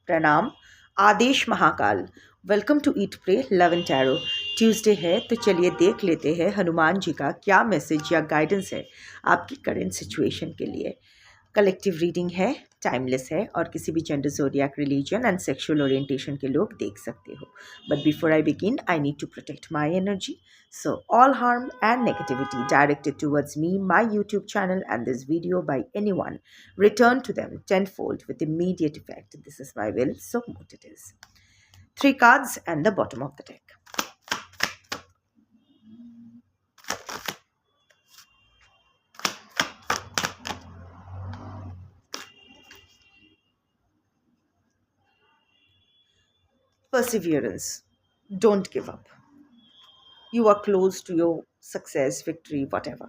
प्रणाम। आदेश Mahakal. Welcome to eat pray love and tarot. Tuesday है तो चलिए देख लेते हैं हनुमान जी का क्या मैसेज या गाइडेंस है आपकी करेंट सिचुएशन के लिए। कलेक्टिव रीडिंग है, टाइमलेस है और किसी भी gender, zodiac, religion and sexual orientation के लोग देख सकते हो। But before I begin I need to protect my energy, so all harm and negativity directed towards me, my YouTube channel and this video by anyone, return to them tenfold with immediate effect. This is my will, so mote it is. 3 cards and the bottom of the deck. Perseverance. Don't give up. You are close to your success, victory, whatever.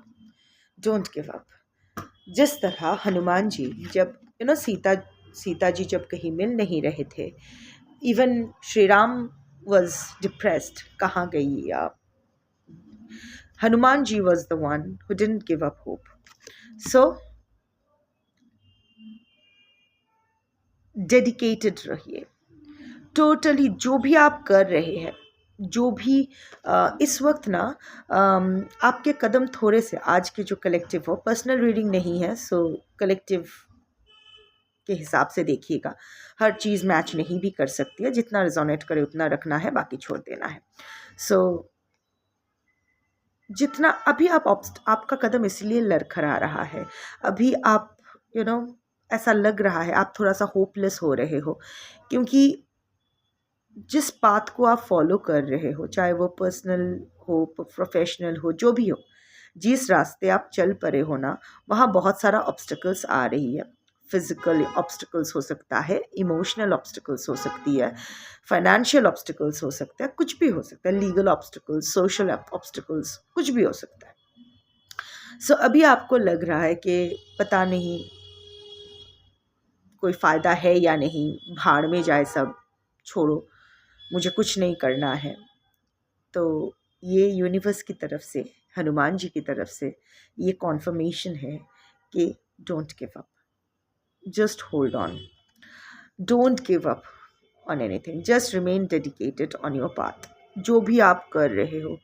Don't give up. जिस तरह हनुमान जी जब सीता जी जब कहीं मिल नहीं रहे थे, even Shri Ram was depressed, कहाँ गई आप, Hanuman ji was the one who didn't give up hope. So dedicated रहिए टोटली. जो भी आप कर रहे हैं, जो भी इस वक्त ना आपके कदम थोड़े से, आज के जो कलेक्टिव हो, पर्सनल रीडिंग नहीं है, सो कलेक्टिव के हिसाब से देखिएगा. हर चीज़ मैच नहीं भी कर सकती है, जितना रिजोनेट करे उतना रखना है, बाकी छोड़ देना है. सो जितना अभी आपका कदम इसलिए लड़खड़ा रहा है, अभी आप ऐसा लग रहा है आप थोड़ा सा होपलेस हो रहे हो, क्योंकि जिस बात को आप फॉलो कर रहे हो, चाहे वो पर्सनल हो, प्रोफेशनल हो, जो भी हो, जिस रास्ते आप चल पड़े हो ना, वहाँ बहुत सारा ऑब्स्टिकल्स आ रही है. फिजिकल ऑब्स्टिकल्स हो सकता है, इमोशनल ऑब्स्टिकल्स हो सकती है, फाइनेंशियल ऑब्स्टिकल्स हो सकता है, कुछ भी हो सकता है, लीगल ऑब्स्टिकल्स, सोशल ऑब्स्टिकल्स, कुछ भी हो सकता है. सो अभी आपको लग रहा है कि पता नहीं कोई फ़ायदा है या नहीं, भाड़ में जाए सब, छोड़ो, मुझे कुछ नहीं करना है. तो ये यूनिवर्स की तरफ से, हनुमान जी की तरफ से ये कॉन्फर्मेशन है कि don't give up, just hold on, don't give up on anything, just remain dedicated on your path. जो भी आप कर रहे हो,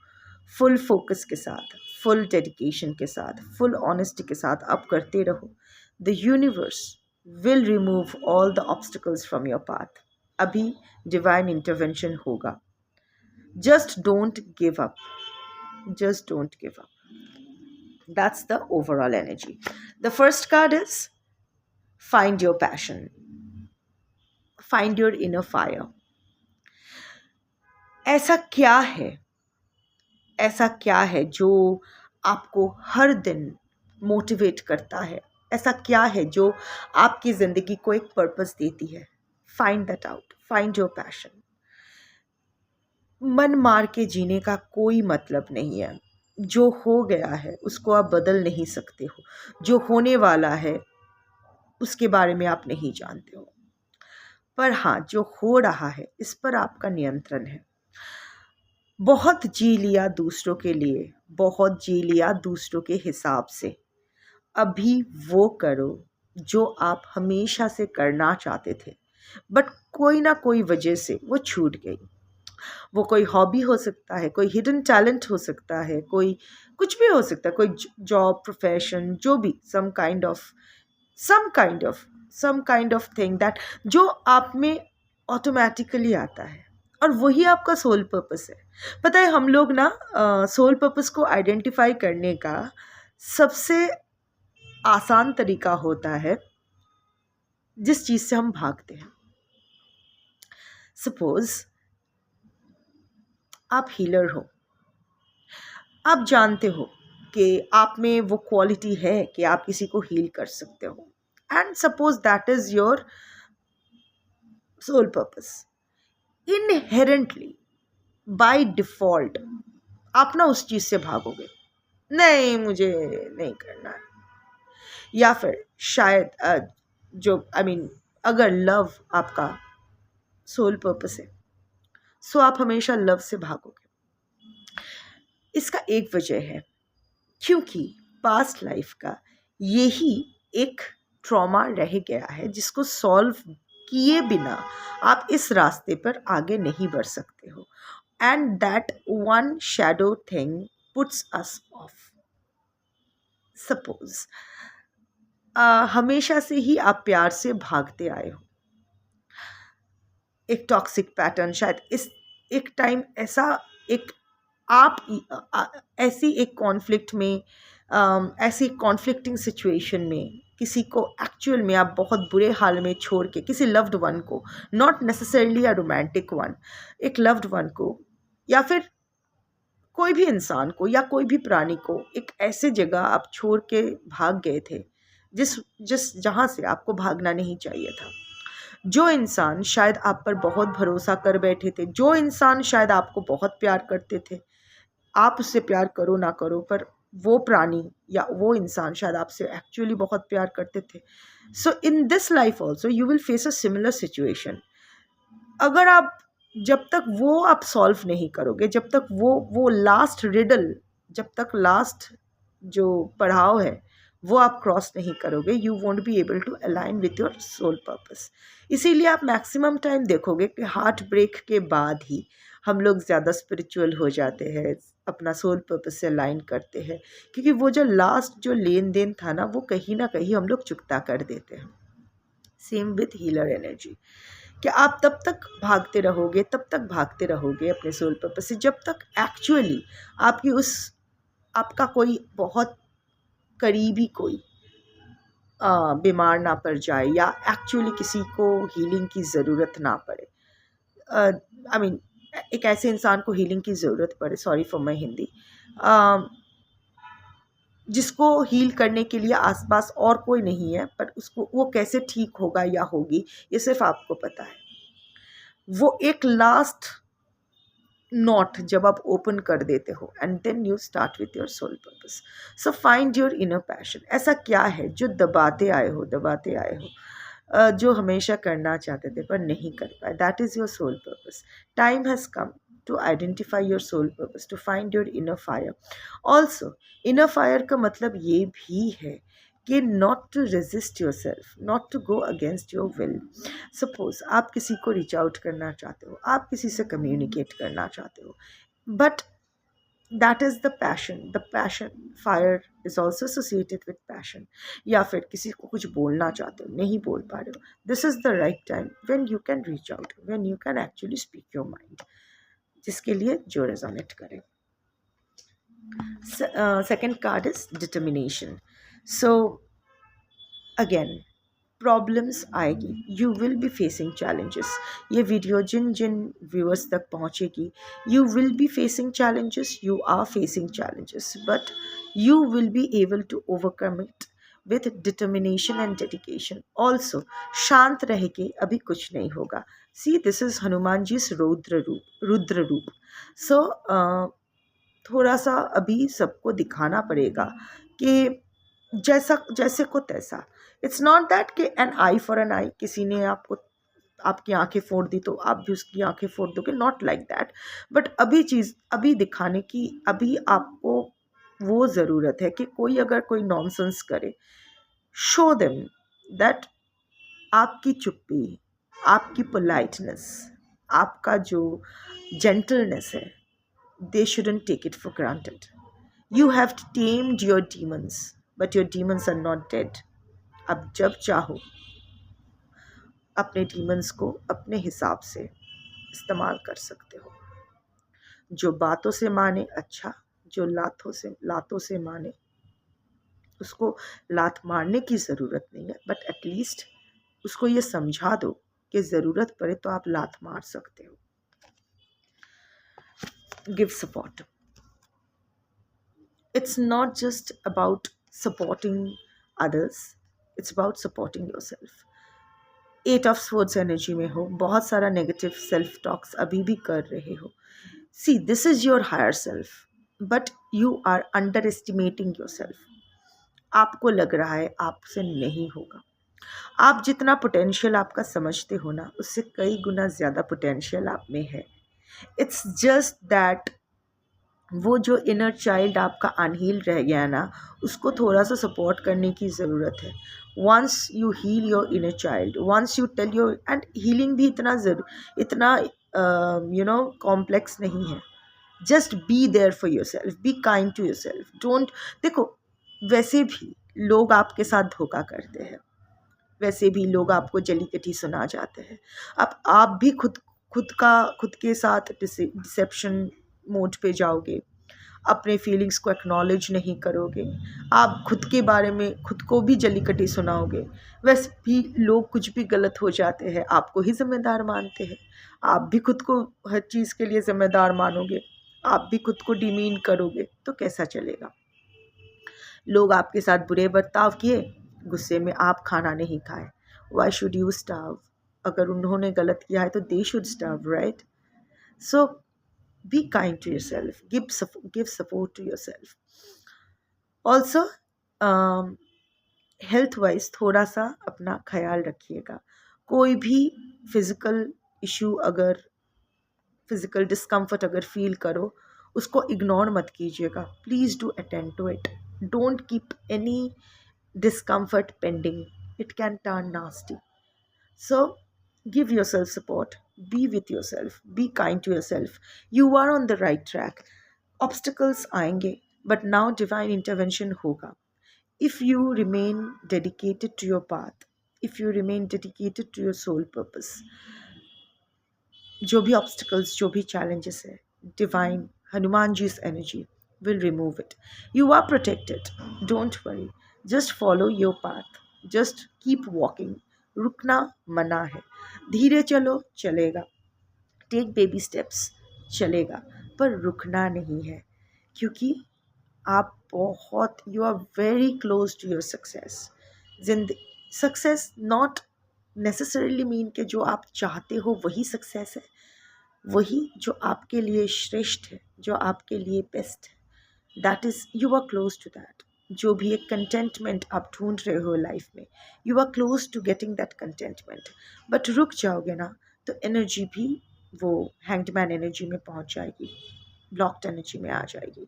फुल फोकस के साथ, फुल डेडिकेशन के साथ, फुल ऑनेस्टी के साथ आप करते रहो. The universe will remove all the obstacles from your path. अभी डिवाइन इंटरवेंशन होगा. Just don't give up. Just don't give up. That's the overall energy. The first card is find your passion. Find your inner fire. ऐसा क्या है जो आपको हर दिन motivate करता है? ऐसा क्या है जो आपकी ज़िंदगी को एक पर्पस देती है? Find that out. Find your passion. मन मार के जीने का कोई मतलब नहीं है. जो हो गया है उसको आप बदल नहीं सकते हो. जो होने वाला है उसके बारे में आप नहीं जानते हो. पर हाँ, जो हो रहा है इस पर आपका नियंत्रण है. बहुत जी लिया दूसरों के लिए, बहुत जी लिया दूसरों के हिसाब से. अभी वो करो जो आप हमेशा से करना चाहते थे, बट कोई ना कोई वजह से वो छूट गई. वो कोई हॉबी हो सकता है, कोई हिडन टैलेंट हो सकता है, कोई कुछ भी हो सकता है, कोई जॉब, प्रोफेशन, जो भी, some kind of thing that जो आप में ऑटोमेटिकली आता है, और वही आपका सोल पर्पस है. पता है, हम लोग ना सोल पर्पस को आइडेंटिफाई करने का सबसे आसान तरीका होता है जिस चीज़ से हम भागते हैं. सपोज आप हीलर हो, आप जानते हो कि आप में वो क्वालिटी है कि आप किसी को हील कर सकते हो, and suppose that is your soul purpose. Inherently, by default, आप ना उस चीज़ से भागोगे, नहीं मुझे नहीं करना है. या फिर शायद अगर लव आपका सोल पर्पस है, सो आप हमेशा लव से भागोगे. इसका एक वजह है, क्योंकि पास्ट लाइफ का यही एक ट्रॉमा रह गया है जिसको सॉल्व किए बिना आप इस रास्ते पर आगे नहीं बढ़ सकते हो। And that one shadow thing puts us of. Suppose हमेशा से ही आप प्यार से भागते आए हो, एक टॉक्सिक पैटर्न शायद इस एक टाइम ऐसा एक आप ऐसी एक कॉन्फ्लिक्ट में ऐसी कॉन्फ्लिक्टिंग सिचुएशन में किसी को एक्चुअल में आप बहुत बुरे हाल में छोड़ के किसी लव्ड वन को, not necessarily a romantic one, एक लव्ड वन को या फिर कोई भी इंसान को या कोई भी प्राणी को एक ऐसे जगह आप छोड़ के भाग गए थे जिस जिस जहाँ से आपको भागना नहीं चाहिए था। जो इंसान शायद आप पर बहुत भरोसा कर बैठे थे, जो इंसान शायद आपको बहुत प्यार करते थे, आप उससे प्यार करो ना करो पर वो प्राणी या वो इंसान शायद आपसे एक्चुअली बहुत प्यार करते थे। So in this life also you will face a similar situation. अगर आप जब तक वो आप सॉल्व नहीं करोगे, जब तक वो लास्ट रिडल, जब तक लास्ट जो पड़ाव है वो आप क्रॉस नहीं करोगे, you won't be able to align with your soul purpose. इसीलिए आप मैक्सिमम टाइम देखोगे कि हार्ट ब्रेक के बाद ही हम लोग ज़्यादा स्पिरिचुअल हो जाते हैं, अपना सोल पर्पस से अलाइन करते हैं, क्योंकि वो जो लास्ट जो लेन देन था ना वो कहीं ना कहीं हम लोग चुकता कर देते हैं। सेम विथ हीलर एनर्जी, कि आप तब तक भागते रहोगे, तब तक भागते रहोगे अपने सोल पर्पस से जब तक एक्चुअली आपकी उस आपका कोई बहुत करीबी कोई बीमार ना पड़ जाए या एक्चुअली किसी को हीलिंग की ज़रूरत ना पड़े। आई मीन एक ऐसे इंसान को हीलिंग की ज़रूरत पड़े, सॉरी फॉर माई हिंदी, जिसको हील करने के लिए आसपास और कोई नहीं है, पर उसको वो कैसे ठीक होगा या होगी ये सिर्फ आपको पता है। वो एक लास्ट नॉट जब आप ओपन कर देते हो and then you start with your soul purpose. So find your inner passion. ऐसा क्या है जो दबाते आए हो जो हमेशा करना चाहते थे पर नहीं कर पाए, that is your soul purpose. Time has come to identify your soul purpose, to find your inner fire. Also, inner fire का मतलब ये भी है कि not to resist yourself, not to go against your will. Suppose आप किसी को reach out करना चाहते हो, आप किसी से communicate करना चाहते हो, but that is the passion fire is also associated with passion. या फिर किसी को कुछ बोलना चाहते हो, नहीं बोल पा रहे हो, this is the right time when you can reach out, when you can actually speak your mind, जिसके लिए जो रेजोनेट करे। Second card is determination. So again problems आएगी, you will be facing challenges. ये वीडियो जिन जिन viewers तक पहुँचेगी, you will be facing challenges, you are facing challenges, but you will be able to overcome it with determination and dedication. Also, शांत रह के अभी कुछ नहीं होगा। See, this is Hanuman ji Rudra रूप। So, थोड़ा सा अभी सबको दिखाना पड़ेगा कि जैसे को तैसा। इट्स नॉट दैट कि एन आई फॉर एन आई, किसी ने आपकी आंखें फोड़ दी तो आप भी उसकी आंखें फोड़ दोगे, नॉट लाइक दैट। बट अभी दिखाने की अभी आपको वो ज़रूरत है कि कोई अगर कोई नॉनसेंस करे, शो देम दैट आपकी चुप्पी, आपकी पोलाइटनेस, आपका जो जेंटलनेस है, they shouldn't take it for granted. You have tamed your demons, but your demons are not dead. अब जब चाहो अपने demons को अपने हिसाब से इस्तेमाल कर सकते हो। जो बातों से माने अच्छा, जो लातों से माने उसको लात मारने की ज़रूरत नहीं है, बट एटलीस्ट उसको ये समझा दो कि ज़रूरत पड़े तो आप लात मार सकते हो। Give support. It's not just about supporting others, it's about supporting yourself. 8 of Swords energy में हो, बहुत सारा negative self talks अभी भी कर रहे हो। See, this is your higher self, but you are underestimating yourself. आपको लग रहा है आपसे नहीं होगा। आप जितना पोटेंशियल आपका समझते हो ना, उससे कई गुना ज़्यादा पोटेंशियल आप में है। इट्स जस्ट दैट वो जो इनर चाइल्ड आपका अनहील रह गया ना, उसको थोड़ा सा सपोर्ट करने की ज़रूरत है। once you heal your inner child, once you tell your, and healing भी इतना कॉम्प्लेक्स नहीं है. Just be there for yourself, be kind to yourself. Don't, देखो, वैसे भी लोग आपके साथ धोखा करते हैं, वैसे भी लोग आपको जलीकटी सुना जाते हैं. अब आप भी खुद के साथ डिसेप्शन मोड पे जाओगे, अपने फीलिंग्स को एक्नॉलेज नहीं करोगे, आप खुद के बारे में खुद को भी जलीकटी सुनाओगे. वैसे भी लोग कुछ भी गलत हो जाते हैं आपको ही ज़िम्मेदार मानते हैं. आप भी खुद को हर चीज़ के लिए ज़िम्मेदार मानोगे, आप भी खुद को डिमीन करोगे, तो कैसा चलेगा. लोग आपके साथ बुरे बर्ताव किए, गुस्से में आप खाना नहीं खाए. Why should you starve? अगर उन्होंने गलत किया है तो they should starve, right? So be kind to yourself, give support to yourself. Also, health wise थोड़ा सा अपना ख्याल रखिएगा. कोई भी फिज़िकल इशू, अगर फिज़िकल डिस्कम्फर्ट अगर फील करो, उसको इग्नोर मत कीजिएगा. Please do attend to it. Don't keep any discomfort pending. It can turn nasty. So give yourself support, be with yourself, be kind to yourself. You are on the right track. Obstacles आएंगे, but now divine intervention होगा. If you remain dedicated to your path, if you remain dedicated to your soul purpose, जो भी obstacles, जो भी challenges है, divine Hanuman ji's energy will remove it. You are protected. Don't worry. Just follow your path. Just keep walking. रुकना मना है. धीरे चलो, चलेगा. टेक बेबी स्टेप्स, चलेगा. पर रुकना नहीं है, क्योंकि आप बहुत, you are very close to your success. Success not necessarily mean कि जो आप चाहते हो वही सक्सेस है. वही जो आपके लिए श्रेष्ठ है, जो आपके लिए बेस्ट है, that is, you are close to that. जो भी एक कंटेंटमेंट आप ढूंढ रहे हो लाइफ में, you are close to getting that contentment. But रुक जाओगे ना तो एनर्जी भी वो हैंगमैन एनर्जी में पहुंच जाएगी, ब्लॉक्ड एनर्जी में आ जाएगी.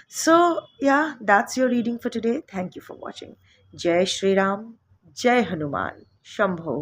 सो या, that's your reading for today. Thank you for watching. जय श्री राम, जय हनुमान, शंभो.